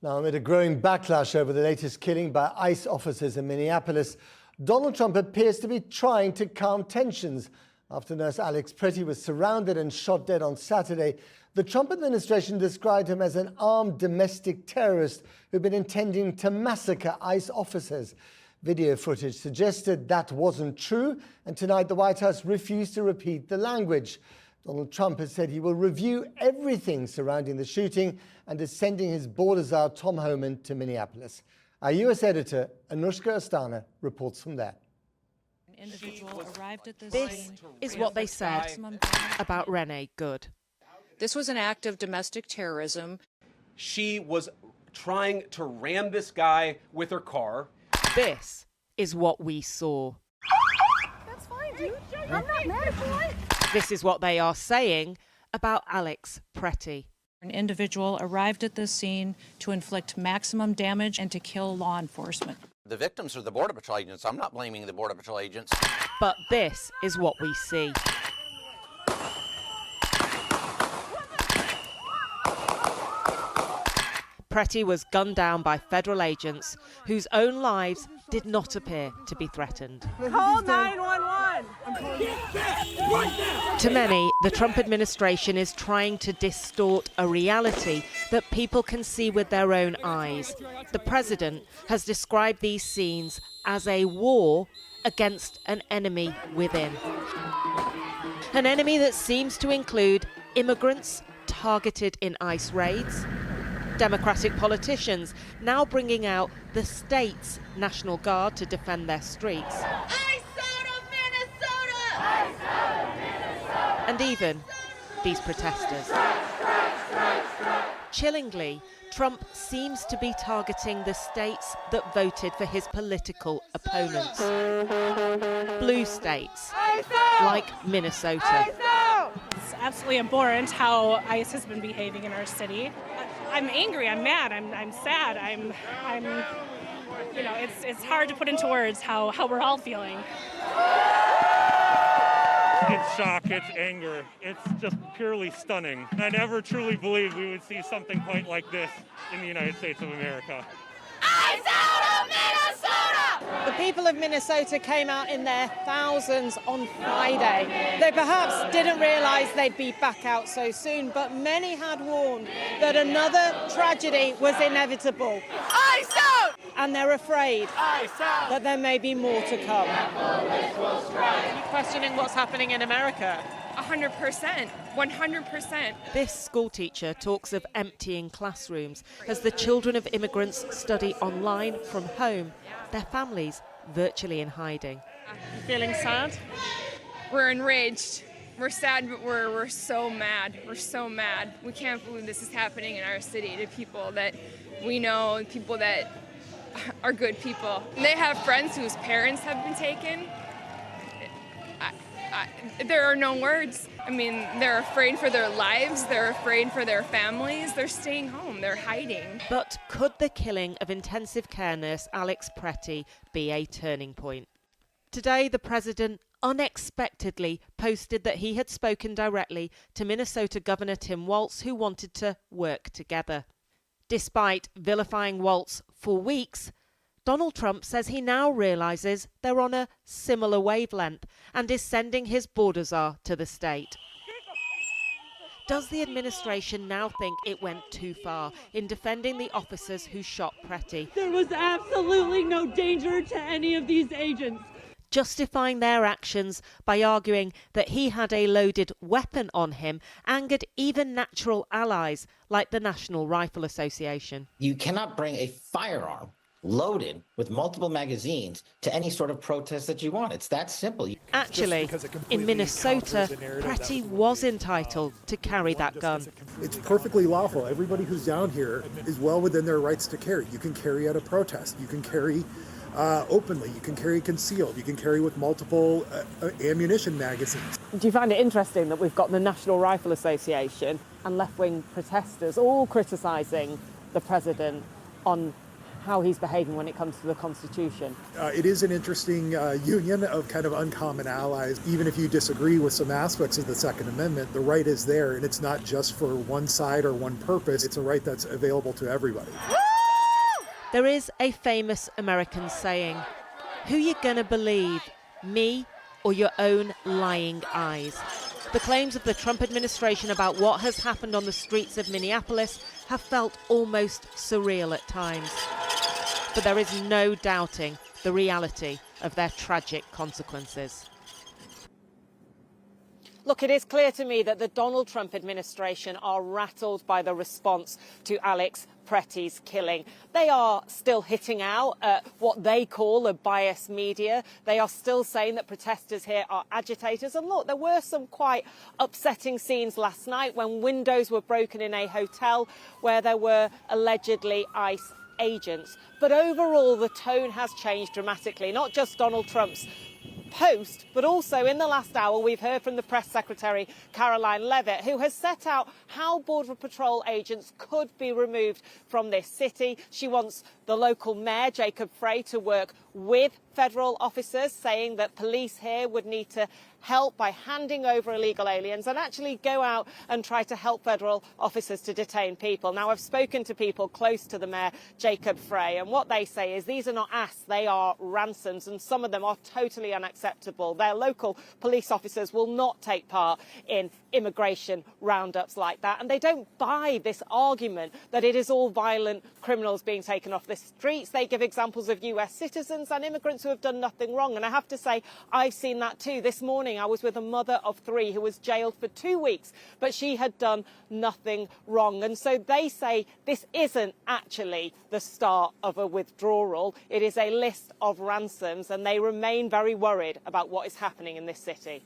Now, amid a growing backlash over the latest killing by ICE officers in Minneapolis, Donald Trump appears to be trying to calm tensions. After nurse Alex Pretti was surrounded and shot dead on Saturday, the Trump administration described him as an armed domestic terrorist who'd been intending to massacre ICE officers. Video footage suggested that wasn't true, and tonight the White House refused to repeat the language. Donald Trump has said he will review everything surrounding the shooting and is sending his border czar Tom Homan to Minneapolis. Our US editor, Anushka Astana, reports from there. This is what they said about Renee Good. This was an act of domestic terrorism. She was trying to ram this guy with her car. This is what we saw. That's fine, dude. I'm not mad at you. This is what they are saying about Alex Pretti. An individual arrived at this scene to inflict maximum damage and to kill law enforcement. The victims are the Border Patrol agents. I'm not blaming the Border Patrol agents. But this is what we see. Pretti was gunned down by federal agents whose own lives did not appear to be threatened. Call 911. To many, the Trump administration is trying to distort a reality that people can see with their own eyes. The president has described these scenes as a war against an enemy within. An enemy that seems to include immigrants targeted in ICE raids, Democratic politicians now bringing out the state's National Guard to defend their streets. And even these protesters. Chillingly, Trump seems to be targeting the states that voted for his political opponents. Blue states, like Minnesota. It's absolutely abhorrent how ICE has been behaving in our city. I'm angry, I'm mad, I'm sad, I'm you know, it's hard to put into words how we're all feeling. It's shock, it's anger, it's just purely stunning. I never truly believed we would see something quite like this in the United States of America. ICE out of Minnesota! The people of Minnesota came out in their thousands on Friday. They perhaps didn't realise they'd be back out so soon, but many had warned that another tragedy was inevitable. ICE out! And they're afraid that there may be more to come. Are you questioning what's happening in America? 100%, 100%. This schoolteacher talks of emptying classrooms as the children of immigrants study online from home, their families virtually in hiding. Feeling sad? We're enraged. We're sad, but we're so mad. We're so mad. We can't believe this is happening in our city to people that we know, people that are good people. They have friends whose parents have been taken. There are no words. I mean, they're afraid for their lives, they're afraid for their families, they're staying home, they're hiding. But could the killing of intensive care nurse Alex Pretti be a turning point? Today, the president unexpectedly posted that he had spoken directly to Minnesota Governor Tim Walz, who wanted to work together. Despite vilifying Walz for weeks, Donald Trump says he now realises they're on a similar wavelength and is sending his border czar to the state. Does the administration now think it went too far in defending the officers who shot Pretti? There was absolutely no danger to any of these agents. Justifying their actions by arguing that he had a loaded weapon on him angered even natural allies like the National Rifle Association. You cannot bring a firearm loaded with multiple magazines to any sort of protest that you want. It's that simple. Actually, in Minnesota, Pretti was entitled to carry that gun. It's perfectly lawful. Everybody who's down here is well within their rights to carry. You can carry at a protest. You can carry openly. You can carry concealed. You can carry with multiple ammunition magazines. Do you find it interesting that we've got the National Rifle Association and left-wing protesters all criticising the president on how he's behaving when it comes to the Constitution? It is an interesting union of kind of uncommon allies. Even if you disagree with some aspects of the Second Amendment, the right is there, and it's not just for one side or one purpose. It's a right that's available to everybody. There is a famous American saying, "Who you gonna believe, me or your own lying eyes?" The claims of the Trump administration about what has happened on the streets of Minneapolis have felt almost surreal at times. But there is no doubting the reality of their tragic consequences. Look, it is clear to me that the Donald Trump administration are rattled by the response to Alex Pretti's killing. They are still hitting out at what they call a biased media. They are still saying that protesters here are agitators. And look, there were some quite upsetting scenes last night when windows were broken in a hotel where there were allegedly ICE agents. But overall, the tone has changed dramatically, not just Donald Trump's post, but also in the last hour we've heard from the press secretary Caroline Leavitt, who has set out how Border Patrol agents could be removed from this city. She wants the local mayor, Jacob Frey, to work with federal officers, saying that police here would need to help by handing over illegal aliens and actually go out and try to help federal officers to detain people. Now, I've spoken to people close to the mayor, Jacob Frey, and what they say is these are not asks, they are ransoms, and some of them are totally unacceptable. Their local police officers will not take part in immigration roundups like that, and they don't buy this argument that it is all violent criminals being taken off the streets. They give examples of US citizens and immigrants who have done nothing wrong, and I have to say I've seen that too. This morning I was with a mother of 3 who was jailed for 2 weeks, but she had done nothing wrong. And so they say this isn't actually the start of a withdrawal. It is a list of ransoms, and they remain very worried about what is happening in this city.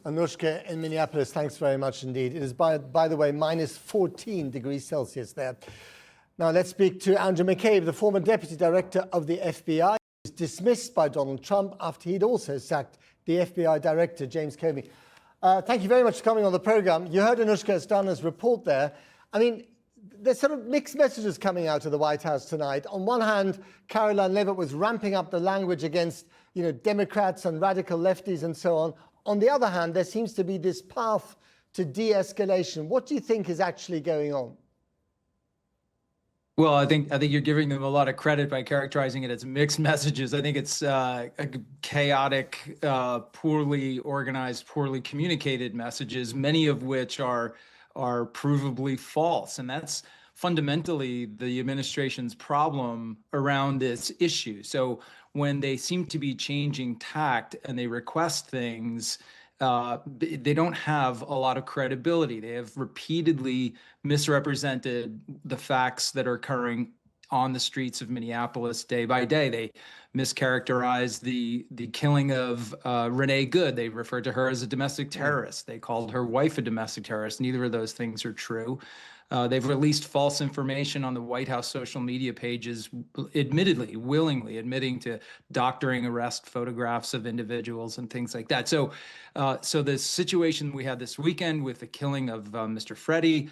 Anushka in Minneapolis, thanks very much indeed. It is, by the way, minus 14 degrees Celsius there. Now let's speak to Andrew McCabe, the former deputy director of the FBI, who was dismissed by Donald Trump after he'd also sacked the FBI director, James Comey. Thank you very much for coming on the program. You heard Anushka Astana's report there. I mean, there's sort of mixed messages coming out of the White House tonight. On one hand, Caroline Leavitt was ramping up the language against, Democrats and radical lefties and so on. On the other hand, there seems to be this path to de-escalation. What do you think is actually going on? Well, I think you're giving them a lot of credit by characterizing it as mixed messages. I think it's chaotic, poorly organized, poorly communicated messages, many of which are provably false. And that's fundamentally the administration's problem around this issue. So when they seem to be changing tact and they request things, they don't have a lot of credibility. They have repeatedly misrepresented the facts that are occurring on the streets of Minneapolis day by day. They mischaracterized the killing of Renee Good. They referred to her as a domestic terrorist. They called her wife a domestic terrorist. Neither of those things are true. They've released false information on the White House social media pages, admittedly, willingly admitting to doctoring arrest photographs of individuals and things like that. So the situation we had this weekend with the killing of Mr. Pretti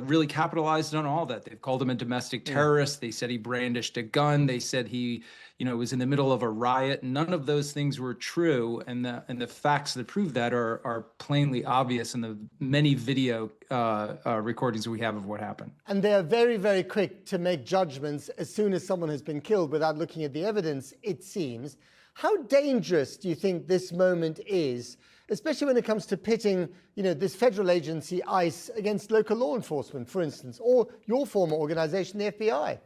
really capitalized on all that. They've called him a domestic terrorist. They said he brandished a gun. They said he was in the middle of a riot. None of those things were true, and the facts that prove that are plainly obvious in the many video recordings we have of what happened. And they are very, very quick to make judgments as soon as someone has been killed without looking at the evidence, it seems. How dangerous do you think this moment is, especially when it comes to pitting, this federal agency, ICE, against local law enforcement, for instance, or your former organization, the FBI?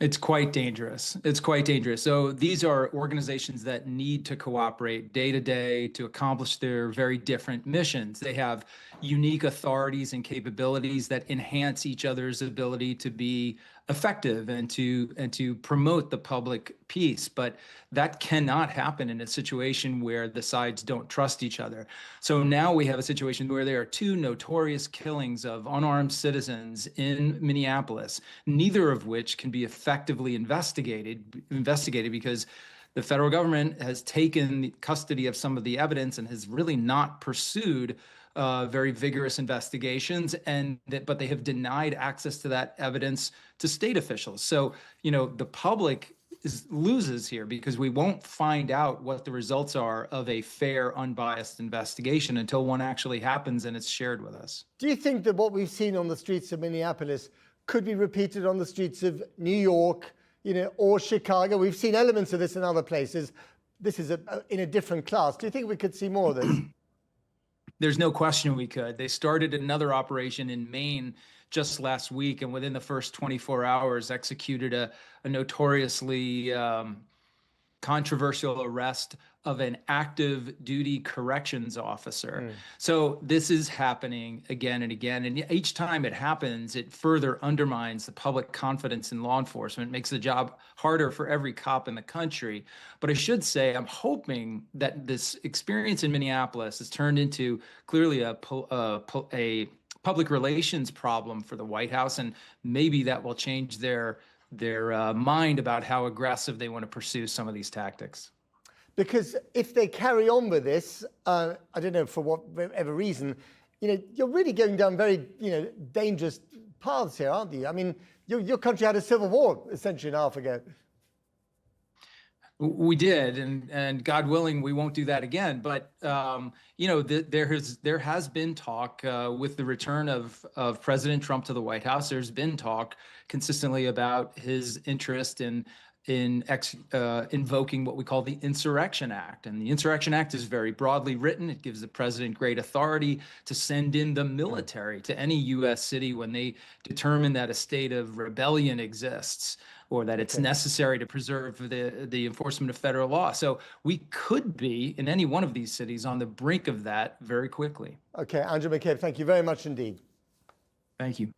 It's quite dangerous. It's quite dangerous. So these are organizations that need to cooperate day to day to accomplish their very different missions. They have unique authorities and capabilities that enhance each other's ability to be effective and to promote the public peace. But that cannot happen in a situation where the sides don't trust each other. So now we have a situation where there are 2 notorious killings of unarmed citizens in Minneapolis, neither of which can be effectively investigated because the federal government has taken custody of some of the evidence and has really not pursued very vigorous investigations, but they have denied access to that evidence to state officials. So, the public loses here because we won't find out what the results are of a fair, unbiased investigation until one actually happens and it's shared with us. Do you think that what we've seen on the streets of Minneapolis could be repeated on the streets of New York, or Chicago. We've seen elements of this in other places. This is in a different class. Do you think we could see more of this? There's no question we could. They started another operation in Maine just last week, and within the first 24 hours executed a notoriously controversial arrest of an active duty corrections officer. So this is happening again and again. And each time it happens, it further undermines the public confidence in law enforcement, makes the job harder for every cop in the country. But I should say, I'm hoping that this experience in Minneapolis has turned into clearly a public relations problem for the White House, and maybe that will change their mind about how aggressive they want to pursue some of these tactics. Because if they carry on with this, I don't know for whatever reason, you're really going down very, dangerous paths here, aren't you? I mean, your country had a civil war a century and a half ago. We did, and God willing, we won't do that again. But there has been talk with the return of President Trump to the White House. There's been talk consistently about his interest in invoking what we call the Insurrection Act. And the Insurrection Act is very broadly written. It gives the president great authority to send in the military to any U.S. city when they determine that a state of rebellion exists, or that it's necessary to preserve the enforcement of federal law. So we could be, in any one of these cities, on the brink of that very quickly. Okay, Andrew McCabe, thank you very much indeed. Thank you.